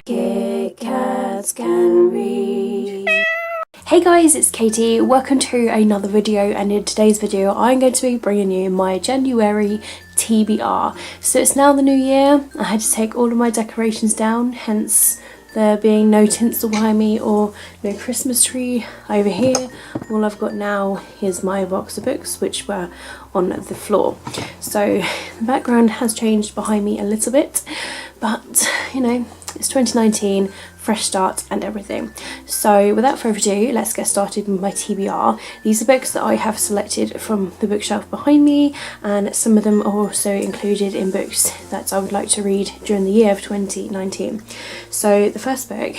Kit Kats Can Read. Hey guys, it's Katie. Welcome to another video, and in today's video I'm going to be bringing you my January TBR. So it's now the new year. I had to take all of my decorations down, hence there being no tinsel behind me or no Christmas tree over here. All I've got now is my box of books which were on the floor. So the background has changed behind me a little bit, but you know, it's 2019, fresh start and everything. So without further ado, let's get started with my TBR. These are books that I have selected from the bookshelf behind me, and some of them are also included in books that I would like to read during the year of 2019. So the first book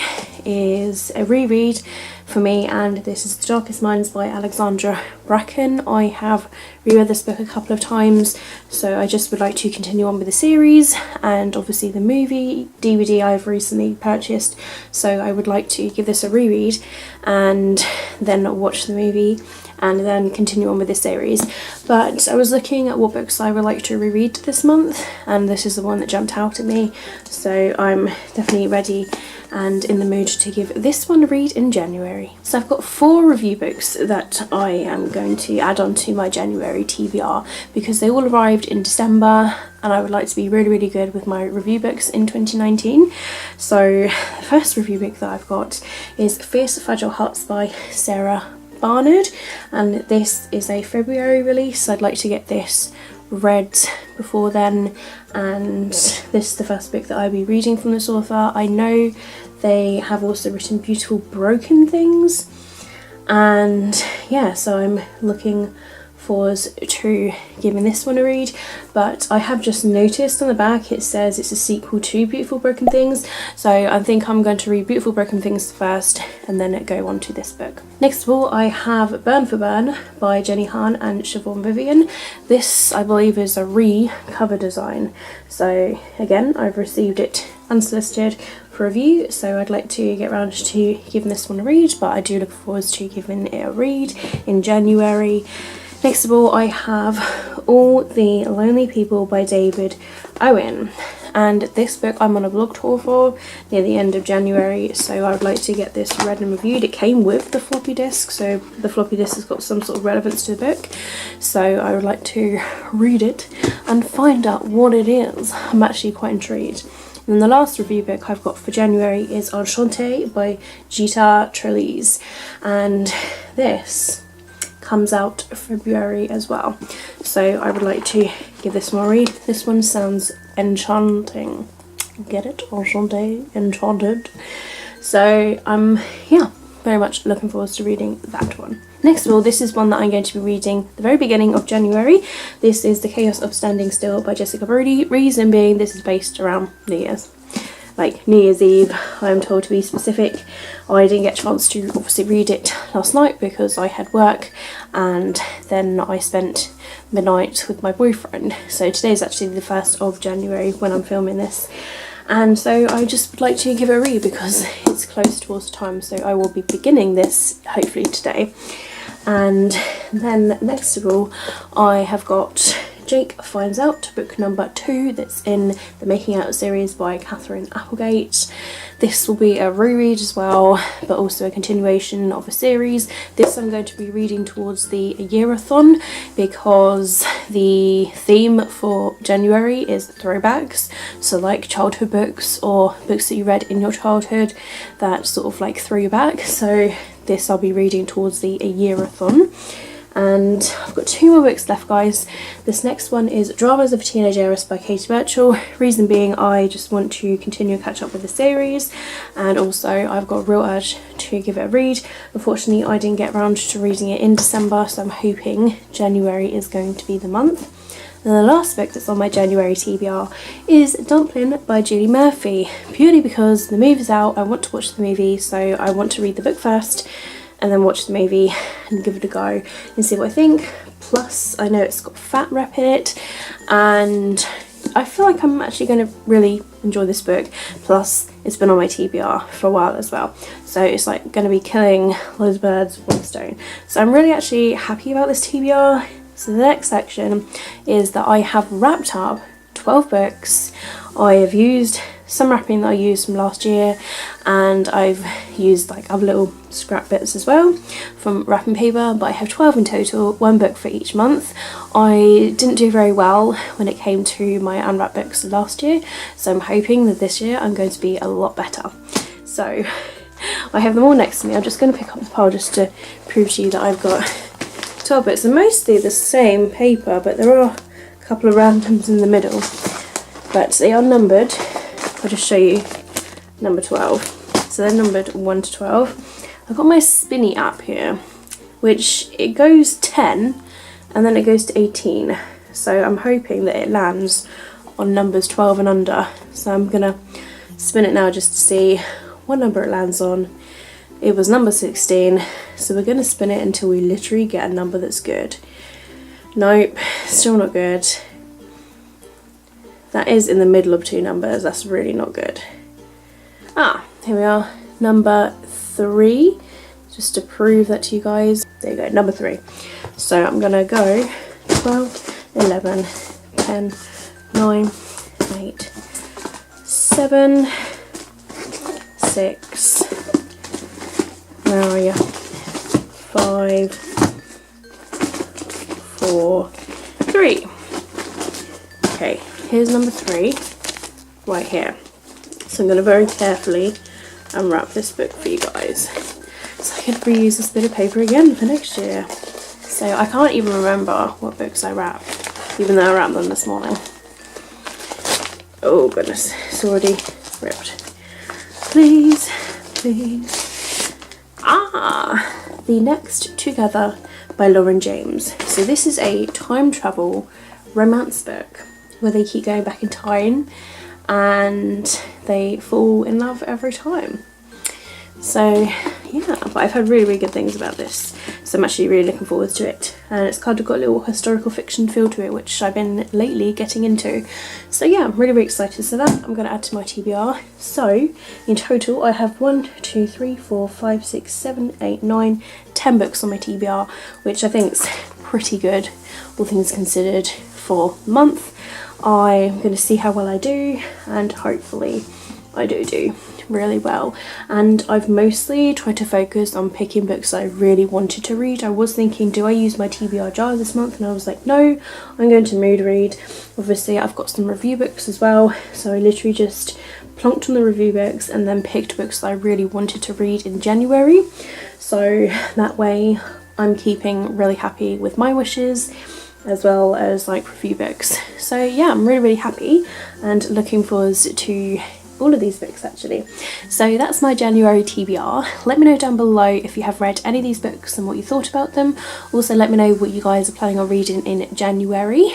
is a reread for me, and this is The Darkest Minds by Alexandra Bracken. I have reread this book a couple of times, so I just would like to continue on with the series, and obviously the movie DVD I've recently purchased, so I would like to give this a reread and then watch the movie and then continue on with this series. But I was looking at what books I would like to reread this month, and this is the one that jumped out at me, so I'm definitely ready and in the mood to give this one a read in January. So I've got 4 review books that I am going to add on to my January TBR because they all arrived in December, and I would like to be really good with my review books in 2019. So the first review book that I've got is Fierce Fragile Hearts by Sarah Barnard, and this is a February release. I'd like to get this read before then, and this is the first book that I'll be reading from this author. I know they have also written Beautiful Broken Things, and yeah, so I'm looking forward to giving this one a read. But I have just noticed on the back it says it's a sequel to Beautiful Broken Things, so I think I'm going to read Beautiful Broken Things first and then go on to this book. Next of all, I have Burn for Burn by Jenny Han and Siobhan Vivian. This I believe is a cover design, so again I've received it unsolicited for review, so I'd like to get around to giving this one a read, but I do look forward to giving it a read in January. Next of all, I have All the Lonely People by David Owen, and this book I'm on a blog tour for near the end of January, so I would like to get this read and reviewed. It came with the floppy disk, so the floppy disk has got some sort of relevance to the book, so I would like to read it and find out what it is. I'm actually quite intrigued. And the last review book I've got for January is Enchanté by Gita Trelease, and this comes out February as well, so I would like to give this one a read. This one sounds enchanting. Get it? Enchanté, enchanted. So yeah, very much looking forward to reading that one. Next of all, this is one that I'm going to be reading the very beginning of January. This is The Chaos of Standing Still by Jessica Brody. Reason being, this is based around New Year's. Like New Year's Eve, I'm told to be specific. I didn't get a chance to obviously read it last night because I had work, and then I spent midnight with my boyfriend. So today is actually the 1st of January when I'm filming this, and so I just would like to give it a read because it's close towards the time, so I will be beginning this hopefully today. And then next of all, I have got Jake Finds Out, book number 2, that's in the Making Out series by Catherine Applegate. This will be a reread as well, but also a continuation of a series. This I'm going to be reading towards the year-a-thon because the theme for January is throwbacks, so like childhood books or books that you read in your childhood that sort of like throw you back. So this I'll be reading towards the year-a-thon. And I've got 2 more books left, guys. This next one is Dramas of a Teenage Heiress by Katie Birchall. Reason being, I just want to continue and catch up with the series, and also I've got a real urge to give it a read. Unfortunately, I didn't get around to reading it in December, so I'm hoping January is going to be the month. And the last book that's on my January TBR is Dumpling by Julie Murphy, purely because the movie's out. I want to watch the movie, so I want to read the book first and then watch the movie and give it a go and see what I think. Plus, I know it's got fat rep in it, and I feel like I'm actually going to really enjoy this book. Plus, it's been on my TBR for a while as well, so it's like going to be killing loads of birds with one stone. So I'm really actually happy about this TBR. So the next section is that I have wrapped up 12 books. I have used some wrapping that I used from last year, and I've used like other little scrap bits as well from wrapping paper, but I have 12 in total, one book for each month. I didn't do very well when it came to my unwrapped books last year, so I'm hoping that this year I'm going to be a lot better. So I have them all next to me. I'm just going to pick up the pile just to prove to you that I've got 12 bits. They're mostly the same paper, but there are a couple of randoms in the middle, but they are numbered. I'll just show you number 12. So they're numbered 1 to 12. I've got my spinny app here, which it goes 10 and then it goes to 18. So I'm hoping that it lands on numbers 12 and under. So I'm gonna spin it now just to see what number it lands on. It was number 16, so we're gonna spin it until we literally get a number that's good. Nope, still not good. That is in the middle of two numbers, that's really not good. Ah, here we are, number 3, just to prove that to you guys. There you go, number 3. So I'm gonna go 12, 11, 10, 9, 8, 7, 6, where are you? 5, 4, 3. Okay, here's number 3, right here. So I'm going to very carefully unwrap this book for you guys, so I can reuse this bit of paper again for next year. So I can't even remember what books I wrapped, even though I wrapped them this morning. Oh goodness, it's already ripped. Please, please. Ah, The Next Together by Lauren James. So this is a time travel romance book where they keep going back in time and they fall in love every time. So yeah, but I've heard really good things about this, so I'm actually really looking forward to it. And it's kind of got a little historical fiction feel to it, which I've been lately getting into. So yeah, I'm really excited. So that I'm going to add to my TBR. So in total I have 1, 2, 3, 4, 5, 6, 7, 8, 9, 10 books on my TBR, which I think is pretty good, all things considered, for a month. I'm going to see how well I do, and hopefully I do really well. And I've mostly tried to focus on picking books that I really wanted to read. I was thinking, do I use my TBR jar this month? And I was like, no, I'm going to mood read. Obviously I've got some review books as well, so I literally just plonked on the review books and then picked books that I really wanted to read in January, so that way I'm keeping really happy with my wishes as well as like review books. So yeah, I'm really happy and looking forward to all of these books actually. So that's my January TBR. Let me know down below if you have read any of these books and what you thought about them. Also let me know what you guys are planning on reading in January.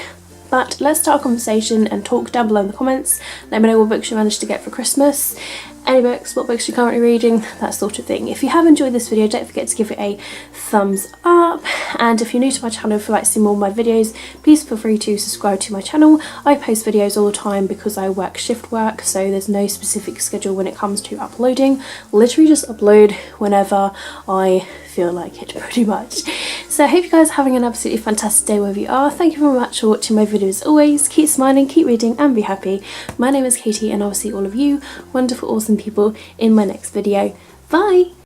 But let's start a conversation and talk down below in the comments. Let me know what books you managed to get for Christmas, any books, what books you're currently reading, that sort of thing. If you have enjoyed this video, don't forget to give it a thumbs up. And if you're new to my channel, if you'd like to see more of my videos, please feel free to subscribe to my channel. I post videos all the time because I work shift work, so there's no specific schedule when it comes to uploading. Literally just upload whenever I feel like it, pretty much. So I hope you guys are having an absolutely fantastic day wherever you are. Thank you very much for watching my videos as always. Keep smiling, keep reading and be happy. My name is Katie and I will see all of you wonderful awesome people in my next video. Bye!